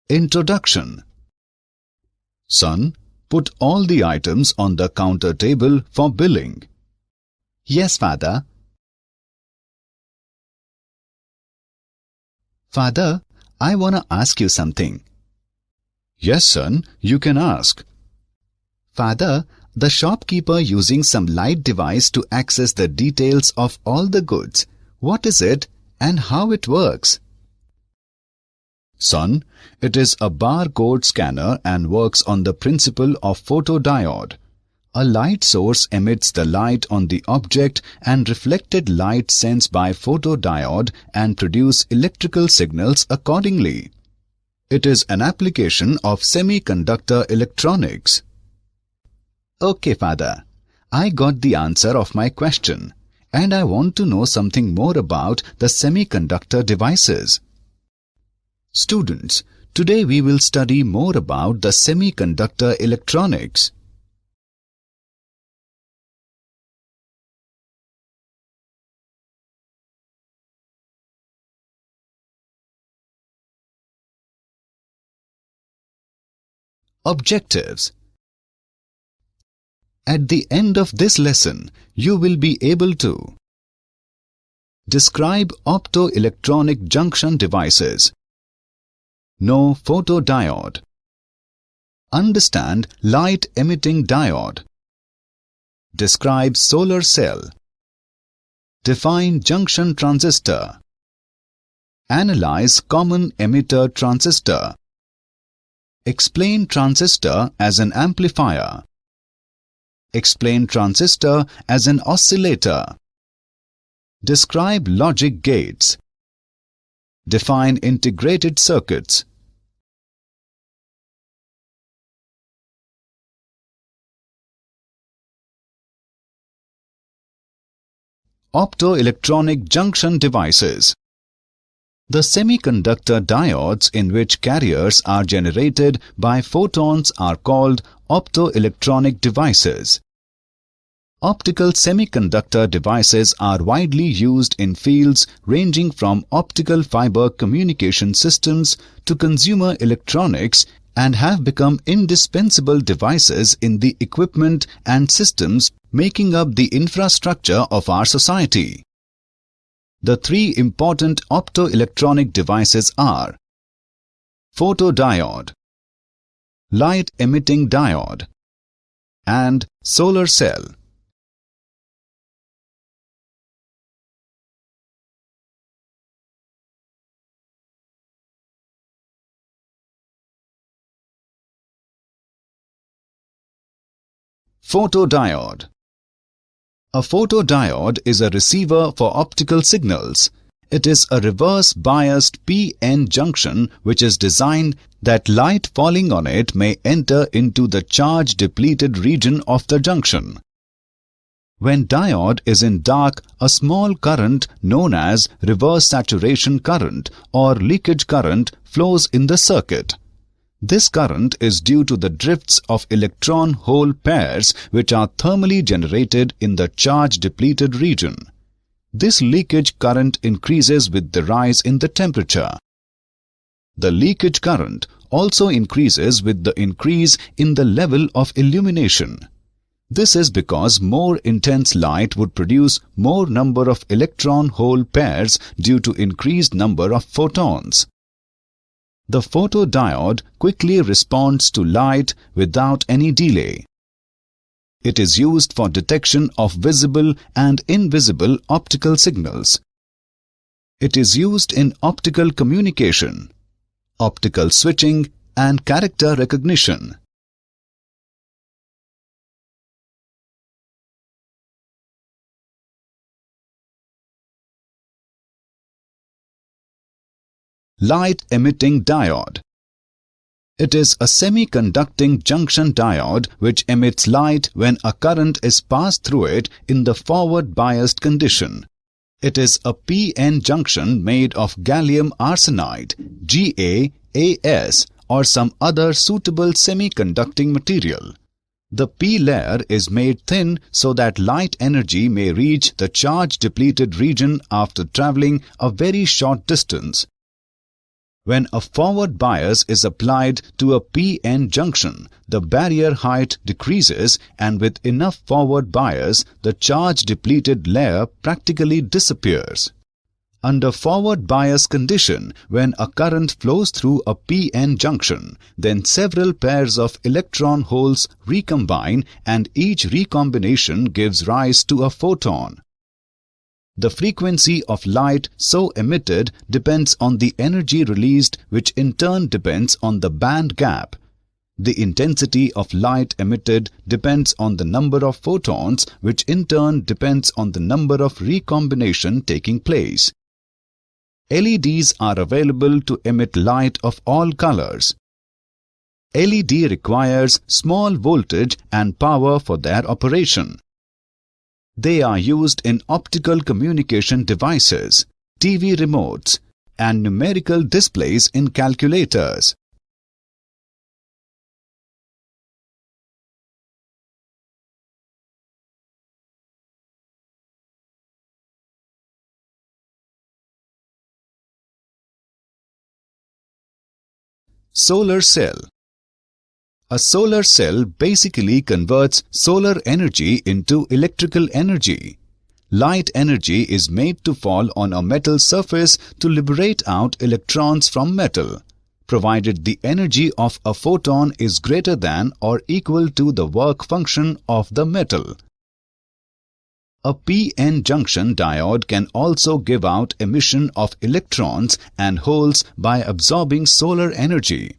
Introduction. Son, put all the items on the counter table for billing. Yes, Father. Father, I want to ask you something. Yes, son, you can ask. Father, the shopkeeper using some light device to access the details of all the goods. What is it and how it works? Son, it is a barcode scanner and works on the principle of photodiode. A light source emits the light on the object and reflected light sends by photodiode and produce electrical signals accordingly. It is an application of semiconductor electronics. Okay, Father. I got the answer of my question and I want to know something more about the semiconductor devices. Students, today we will study more about the semiconductor electronics. Objectives. At the end of this lesson, you will be able to describe optoelectronic junction devices, know photodiode, understand light-emitting diode, describe solar cell, define junction transistor, analyze common emitter transistor, explain transistor as an amplifier, explain transistor as an oscillator, describe logic gates, define integrated circuits. Optoelectronic junction devices. The semiconductor diodes in which carriers are generated by photons are called optoelectronic devices. Optical semiconductor devices are widely used in fields ranging from optical fiber communication systems to consumer electronics and have become indispensable devices in the equipment and systems making up the infrastructure of our society. The three important optoelectronic devices are photodiode, light-emitting diode, and solar cell. Photodiode. A photodiode is a receiver for optical signals. It is a reverse-biased p-n junction which is designed that light falling on it may enter into the charge-depleted region of the junction. When diode is in dark, a small current known as reverse saturation current or leakage current flows in the circuit. This current is due to the drifts of electron-hole pairs which are thermally generated in the charge-depleted region. This leakage current increases with the rise in the temperature. The leakage current also increases with the increase in the level of illumination. This is because more intense light would produce more number of electron-hole pairs due to increased number of photons. The photodiode quickly responds to light without any delay. It is used for detection of visible and invisible optical signals. It is used in optical communication, optical switching, and character recognition. Light-emitting diode. It is a semiconducting junction diode which emits light when a current is passed through it in the forward-biased condition. It is a p-n junction made of gallium arsenide, GaAs, or some other suitable semiconducting material. The p layer is made thin so that light energy may reach the charge-depleted region after traveling a very short distance. When a forward bias is applied to a p-n junction, the barrier height decreases, and with enough forward bias, the charge-depleted layer practically disappears. Under forward bias condition, when a current flows through a p-n junction, then several pairs of electron holes recombine, and each recombination gives rise to a photon. The frequency of light so emitted depends on the energy released, which in turn depends on the band gap. The intensity of light emitted depends on the number of photons, which in turn depends on the number of recombination taking place. LEDs are available to emit light of all colors. LED requires small voltage and power for their operation. They are used in optical communication devices, TV remotes, and numerical displays in calculators. Solar cell. A solar cell basically converts solar energy into electrical energy. Light energy is made to fall on a metal surface to liberate out electrons from metal, provided the energy of a photon is greater than or equal to the work function of the metal. A p-n junction diode can also give out emission of electrons and holes by absorbing solar energy.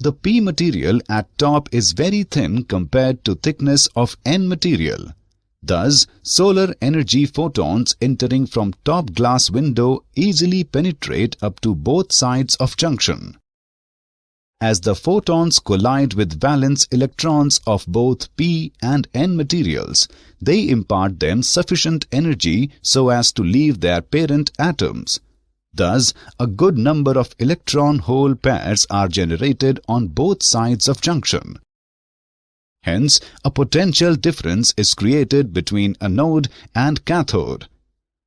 The P material at top is very thin compared to thickness of N material. Thus, solar energy photons entering from top glass window easily penetrate up to both sides of junction. As the photons collide with valence electrons of both P and N materials, they impart them sufficient energy so as to leave their parent atoms. Thus, a good number of electron-hole pairs are generated on both sides of junction. Hence, a potential difference is created between anode and cathode.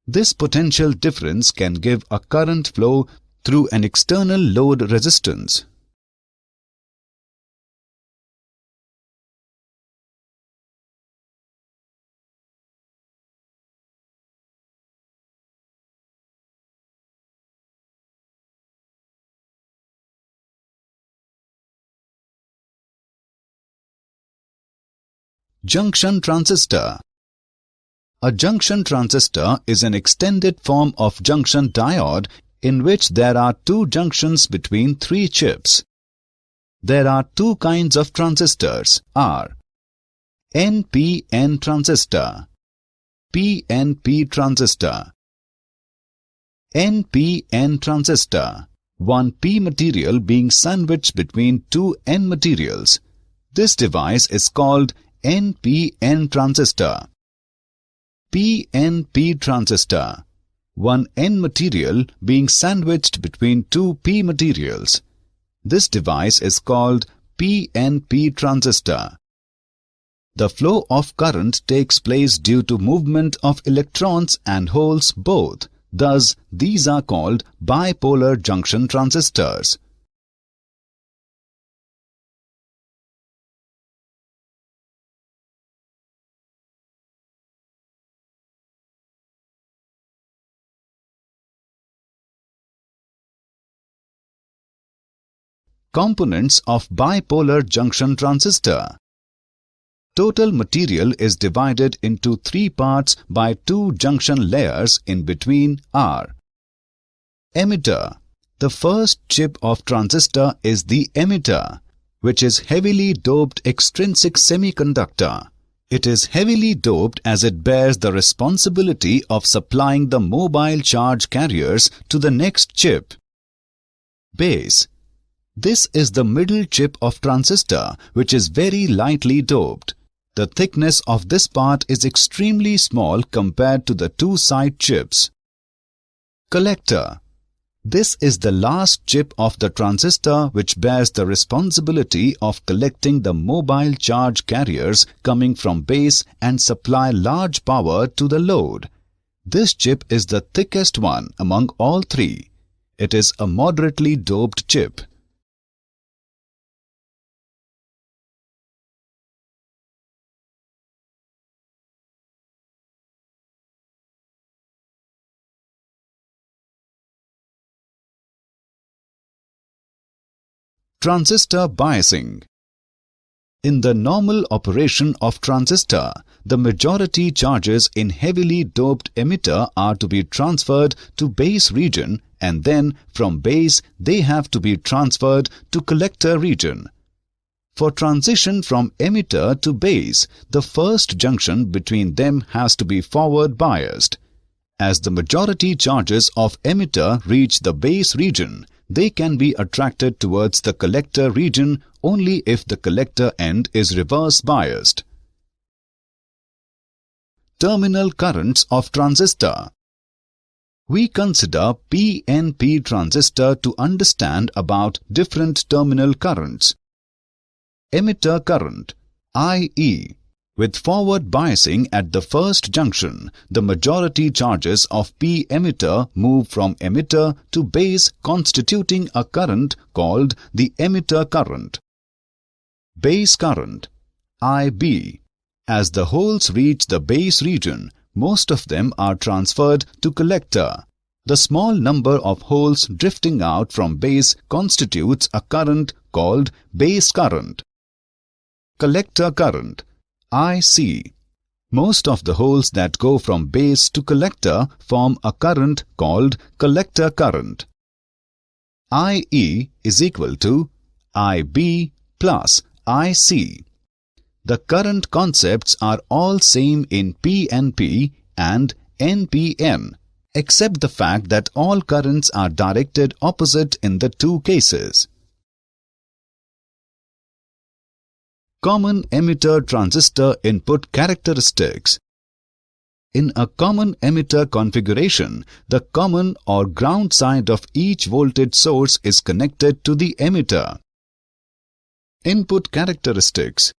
This potential difference can give a current flow through an external load resistance. Junction transistor. A junction transistor is an extended form of junction diode in which there are two junctions between three chips. There are two kinds of transistors are NPN transistor, PNP transistor. NPN transistor, one P material being sandwiched between two N materials. This device is called NPN transistor. PNP transistor, one N material being sandwiched between two P materials. This device is called PNP transistor. The flow of current takes place due to movement of electrons and holes both. Thus, these are called bipolar junction transistors. Components of bipolar junction transistor. Total material is divided into three parts by two junction layers in between are emitter. The first chip of transistor is the emitter, which is heavily doped extrinsic semiconductor. It is heavily doped as it bears the responsibility of supplying the mobile charge carriers to the next chip. Base. This is the middle chip of transistor, which is very lightly doped. The thickness of this part is extremely small compared to the two side chips. Collector. This is the last chip of the transistor which bears the responsibility of collecting the mobile charge carriers coming from base and supply large power to the load. This chip is the thickest one among all three. It is a moderately doped chip. Transistor biasing. In the normal operation of transistor, the majority charges in heavily doped emitter are to be transferred to base region, and then from base they have to be transferred to collector region. For transition from emitter to base, the first junction between them has to be forward biased. As the majority charges of emitter reach the base region, they can be attracted towards the collector region only if the collector end is reverse biased. Terminal currents of transistor. We consider PNP transistor to understand about different terminal currents. Emitter current, IE. With forward biasing at the first junction, the majority charges of P emitter move from emitter to base, constituting a current called the emitter current. Base current, IB. As the holes reach the base region, most of them are transferred to collector. The small number of holes drifting out from base constitutes a current called base current. Collector current, IC. Most of the holes that go from base to collector form a current called collector current. IE is equal to IB plus IC. The current concepts are all same in PNP and NPN, except the fact that all currents are directed opposite in the two cases. Common emitter transistor input characteristics. In a common emitter configuration, the common or ground side of each voltage source is connected to the emitter. Input characteristics.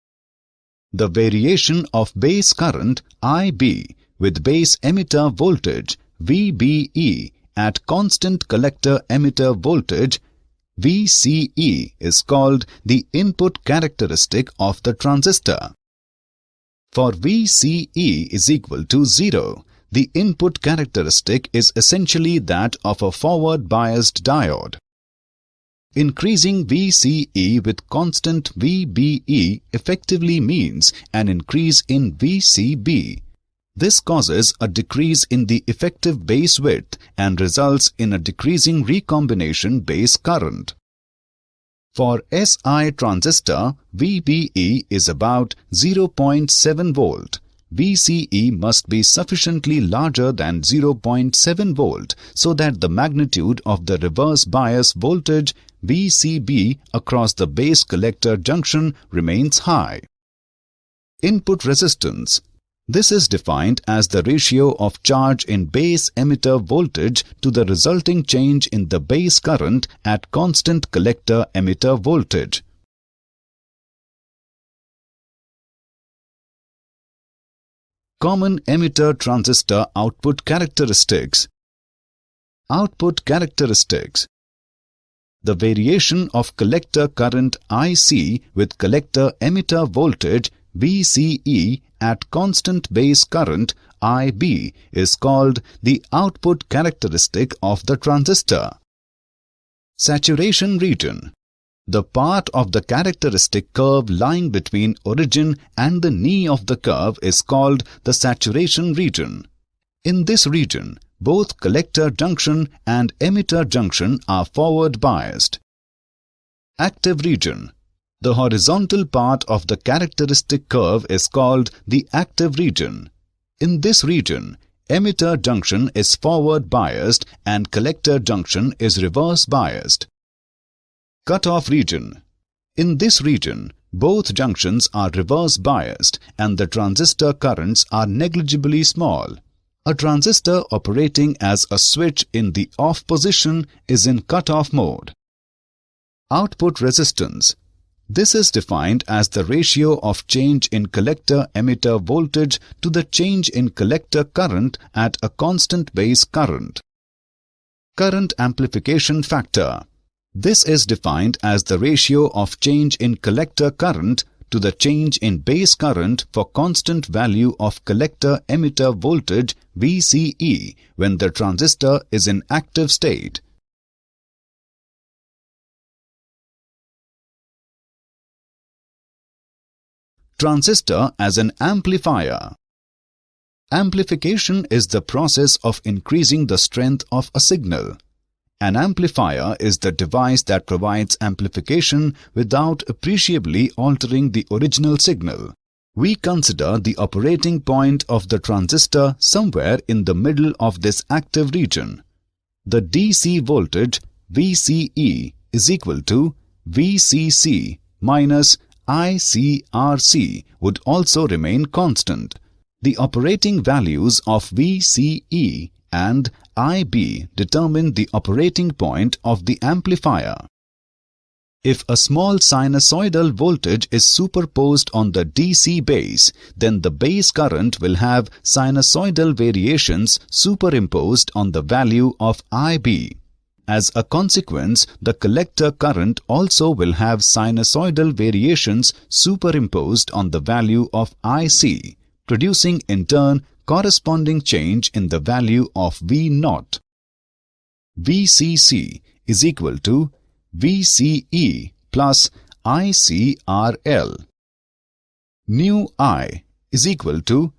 The variation of base current IB with base emitter voltage VBE at constant collector emitter voltage VCE is called the input characteristic of the transistor. For VCE is equal to 0, the input characteristic is essentially that of a forward biased diode. Increasing VCE with constant VBE effectively means an increase in VCB. This causes a decrease in the effective base width and results in a decreasing recombination base current. For SI transistor, VBE is about 0.7 volt. VCE must be sufficiently larger than 0.7 volt so that the magnitude of the reverse bias voltage VCB across the base collector junction remains high. Input resistance. This is defined as the ratio of charge in base emitter voltage to the resulting change in the base current at constant collector emitter voltage. Common emitter transistor output characteristics. Output characteristics. The variation of collector current IC with collector emitter voltage VCE at constant base current IB is called the output characteristic of the transistor. Saturation region. The part of the characteristic curve lying between origin and the knee of the curve is called the saturation region. In this region, both collector junction and emitter junction are forward biased. Active region. The horizontal part of the characteristic curve is called the active region. In this region, emitter junction is forward biased and collector junction is reverse biased. Cutoff region. In this region, both junctions are reverse biased and the transistor currents are negligibly small. A transistor operating as a switch in the off position is in cutoff mode. Output resistance. This is defined as the ratio of change in collector emitter voltage to the change in collector current at a constant base current. Current amplification factor. This is defined as the ratio of change in collector current to the change in base current for constant value of collector emitter voltage VCE when the transistor is in active state. Transistor as an amplifier. Amplification is the process of increasing the strength of a signal. An amplifier is the device that provides amplification without appreciably altering the original signal. We consider the operating point of the transistor somewhere in the middle of this active region. The DC voltage VCE is equal to VCC minus ICRC would also remain constant. The operating values of VCE and IB determine the operating point of the amplifier. If a small sinusoidal voltage is superposed on the DC base, then the base current will have sinusoidal variations superimposed on the value of IB. As a consequence, the collector current also will have sinusoidal variations superimposed on the value of IC, producing in turn corresponding change in the value of V0. VCC is equal to VCE plus ICRL. Nu I is equal to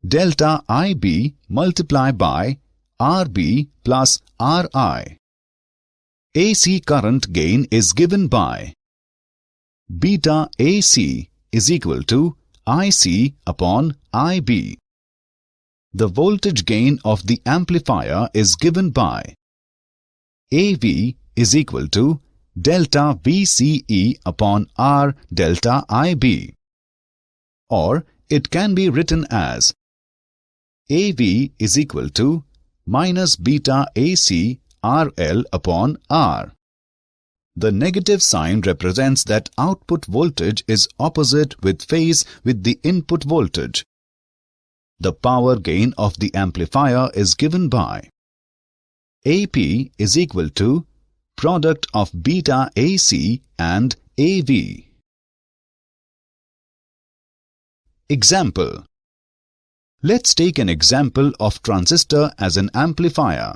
delta IB multiplied by RB plus RI. AC current gain is given by beta AC is equal to IC upon IB. The voltage gain of the amplifier is given by AV is equal to delta VCE upon R delta IB. Or it can be written as AV is equal to minus beta AC RL upon R. The negative sign represents that output voltage is opposite with phase with the input voltage. The power gain of the amplifier is given by AP is equal to product of beta AC and AV. Example. Let's take an example of transistor as an amplifier.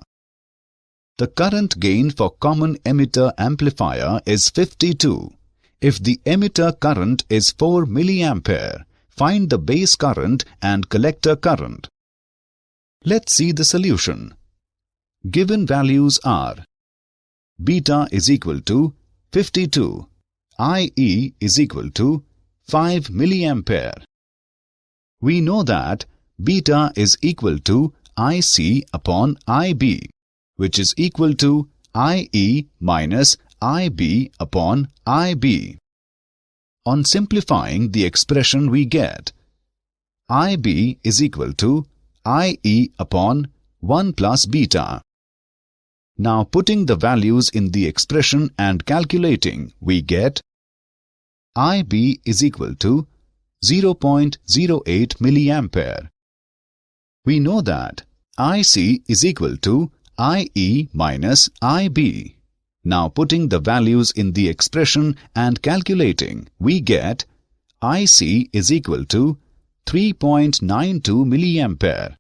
The current gain for common emitter amplifier is 52. If the emitter current is 4 milliampere, find the base current and collector current. Let's see the solution. Given values are beta is equal to 52, IE is equal to 5 milliampere. We know that beta is equal to IC upon IB, which is equal to IE minus IB upon IB. On simplifying the expression we get IB is equal to IE upon 1 plus beta. Now putting the values in the expression and calculating, we get IB is equal to 0.08 milliampere. We know that IC is equal to IE minus IB. Now putting the values in the expression and calculating, we get IC is equal to 3.92 milliampere.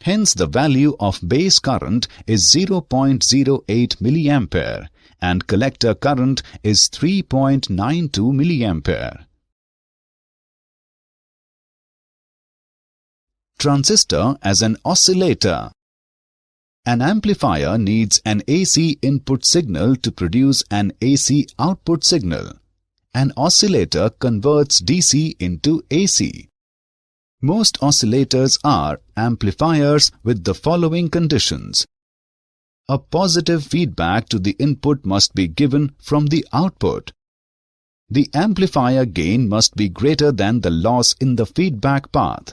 Hence the value of base current is 0.08 milliampere and collector current is 3.92 milliampere. Transistor as an oscillator. An amplifier needs an AC input signal to produce an AC output signal. An oscillator converts DC into AC. Most oscillators are amplifiers with the following conditions. A positive feedback to the input must be given from the output. The amplifier gain must be greater than the loss in the feedback path.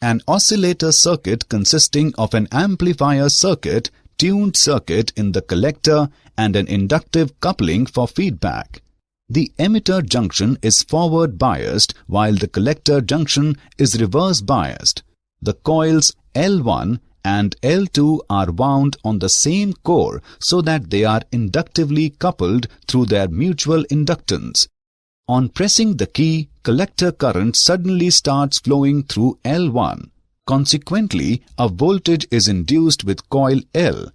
An oscillator circuit consisting of an amplifier circuit, tuned circuit in the collector and an inductive coupling for feedback. The emitter junction is forward biased while the collector junction is reverse biased. The coils L1 and L2 are wound on the same core so that they are inductively coupled through their mutual inductance. On pressing the key, collector current suddenly starts flowing through L1. Consequently, a voltage is induced with coil L,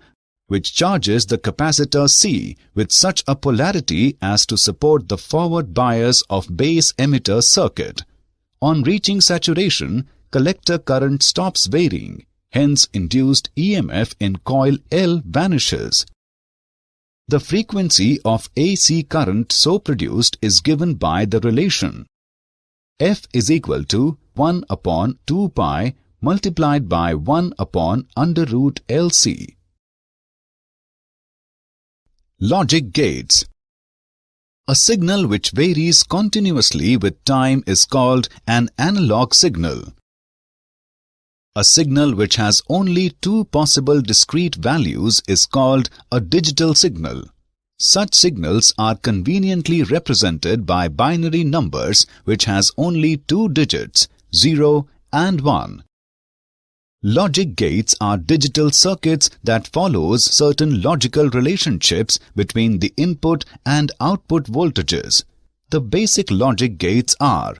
which charges the capacitor C with such a polarity as to support the forward bias of base emitter circuit. On reaching saturation, collector current stops varying, hence induced EMF in coil L vanishes. The frequency of AC current so produced is given by the relation F is equal to 1 upon 2 pi multiplied by 1 upon under root LC. Logic gates. A signal which varies continuously with time is called an analog signal. A signal which has only two possible discrete values is called a digital signal. Such signals are conveniently represented by binary numbers which has only two digits, 0 and 1. Logic gates are digital circuits that follows certain logical relationships between the input and output voltages. The basic logic gates are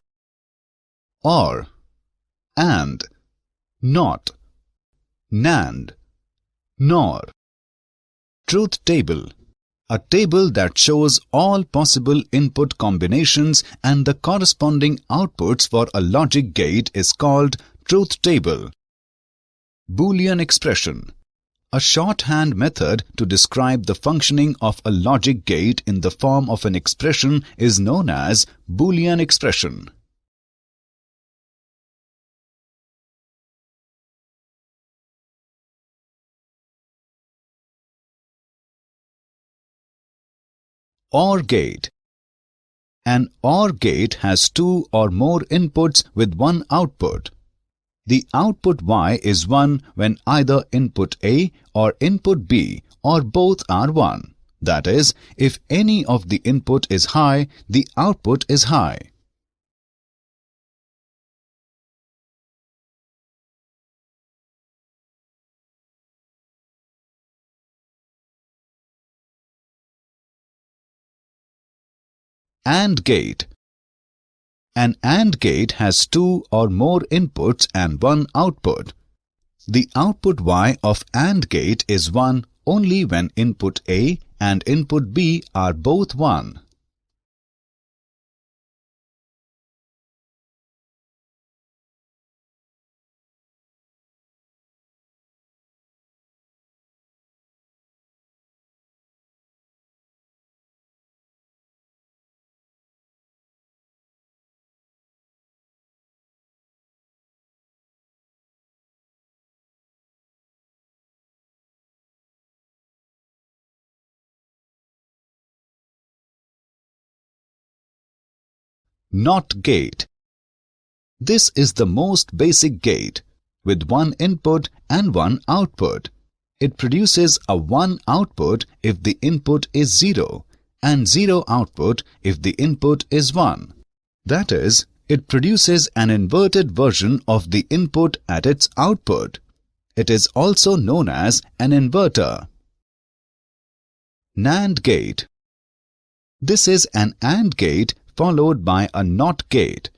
OR, AND, NOT, NAND, NOR. Truth table. A table that shows all possible input combinations and the corresponding outputs for a logic gate is called truth table. Boolean expression. A shorthand method to describe the functioning of a logic gate in the form of an expression is known as Boolean expression. OR gate. An OR gate has two or more inputs with one output. The output Y is 1 when either input A or input B or both are 1. That is, if any of the input is high, the output is high. AND gate. An AND gate has two or more inputs and one output. The output Y of AND gate is 1 only when input A and input B are both 1. NOT gate. This is the most basic gate, with one input and one output. It produces a 1 output if the input is 0 and 0 output if the input is 1. That is, it produces an inverted version of the input at its output. It is also known as an inverter. NAND gate. This is an AND gate followed by a NOT gate.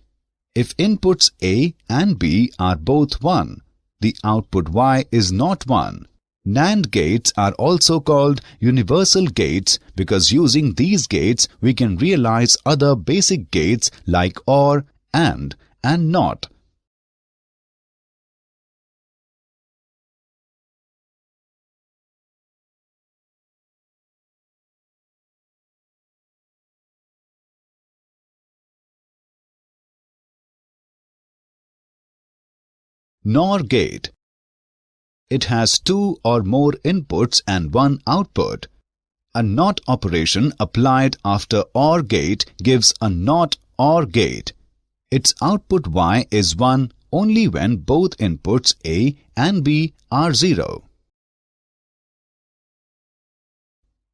If inputs A and B are both 1, the output Y is not 1. NAND gates are also called universal gates because using these gates we can realize other basic gates like OR, AND, and NOT. NOR gate. It has two or more inputs and one output. A NOT operation applied after OR gate gives a NOT OR gate. Its output Y is 1 only when both inputs A and B are 0.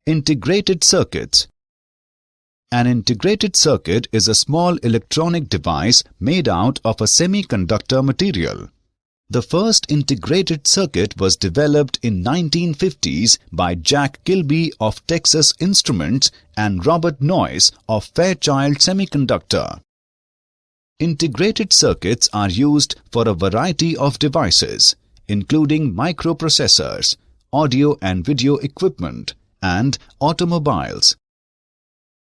Integrated circuits. An integrated circuit is a small electronic device made out of a semiconductor material. The first integrated circuit was developed in 1950s by Jack Kilby of Texas Instruments and Robert Noyce of Fairchild Semiconductor. Integrated circuits are used for a variety of devices, including microprocessors, audio and video equipment, and automobiles.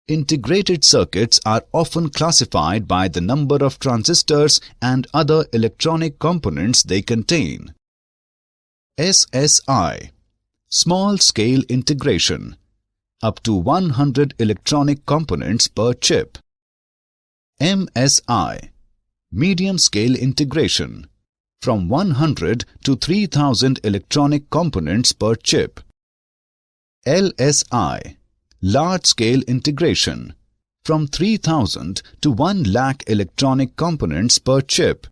Integrated circuits are often classified by the number of transistors and other electronic components they contain. SSI, Small Scale Integration, up to 100 electronic components per chip. MSI, Medium Scale Integration, from 100 to 3000 electronic components per chip. LSI, Large-scale integration, from 3000 to 1 lakh electronic components per chip.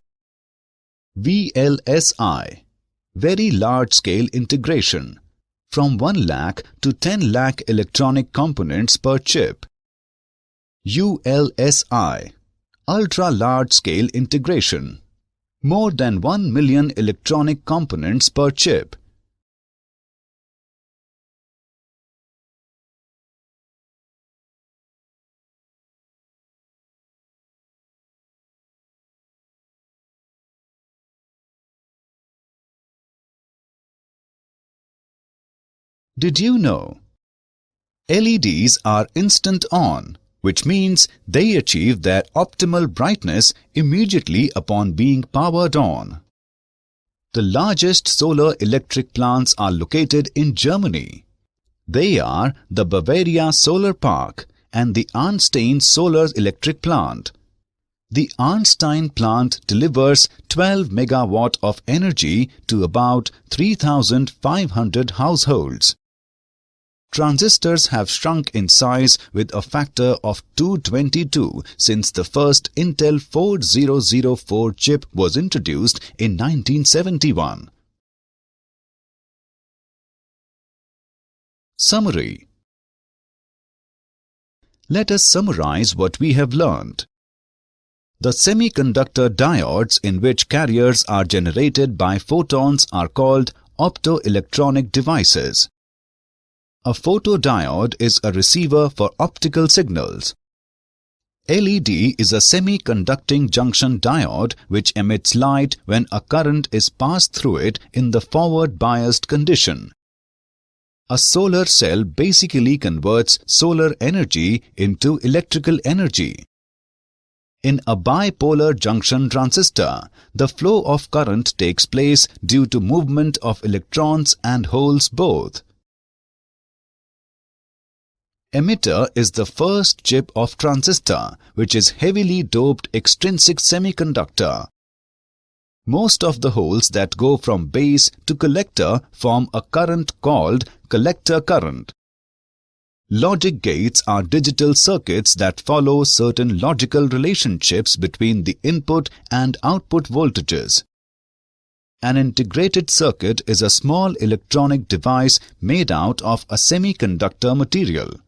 VLSI, Very large-scale integration, from 1 lakh to 10 lakh electronic components per chip. ULSI, Ultra-large-scale integration, more than 1 million electronic components per chip. Did you know? LEDs are instant on, which means they achieve their optimal brightness immediately upon being powered on. The largest solar electric plants are located in Germany. They are the Bavaria Solar Park and the Arnstein Solar Electric Plant. The Arnstein plant delivers 12 megawatt of energy to about 3,500 households. Transistors have shrunk in size with a factor of 222 since the first Intel 4004 chip was introduced in 1971. Summary. Let us summarize what we have learned. The semiconductor diodes in which carriers are generated by photons are called optoelectronic devices. A photodiode is a receiver for optical signals. LED is a semiconducting junction diode which emits light when a current is passed through it in the forward biased condition. A solar cell basically converts solar energy into electrical energy. In a bipolar junction transistor, the flow of current takes place due to movement of electrons and holes both. Emitter is the first chip of transistor, which is heavily doped extrinsic semiconductor. Most of the holes that go from base to collector form a current called collector current. Logic gates are digital circuits that follow certain logical relationships between the input and output voltages. An integrated circuit is a small electronic device made out of a semiconductor material.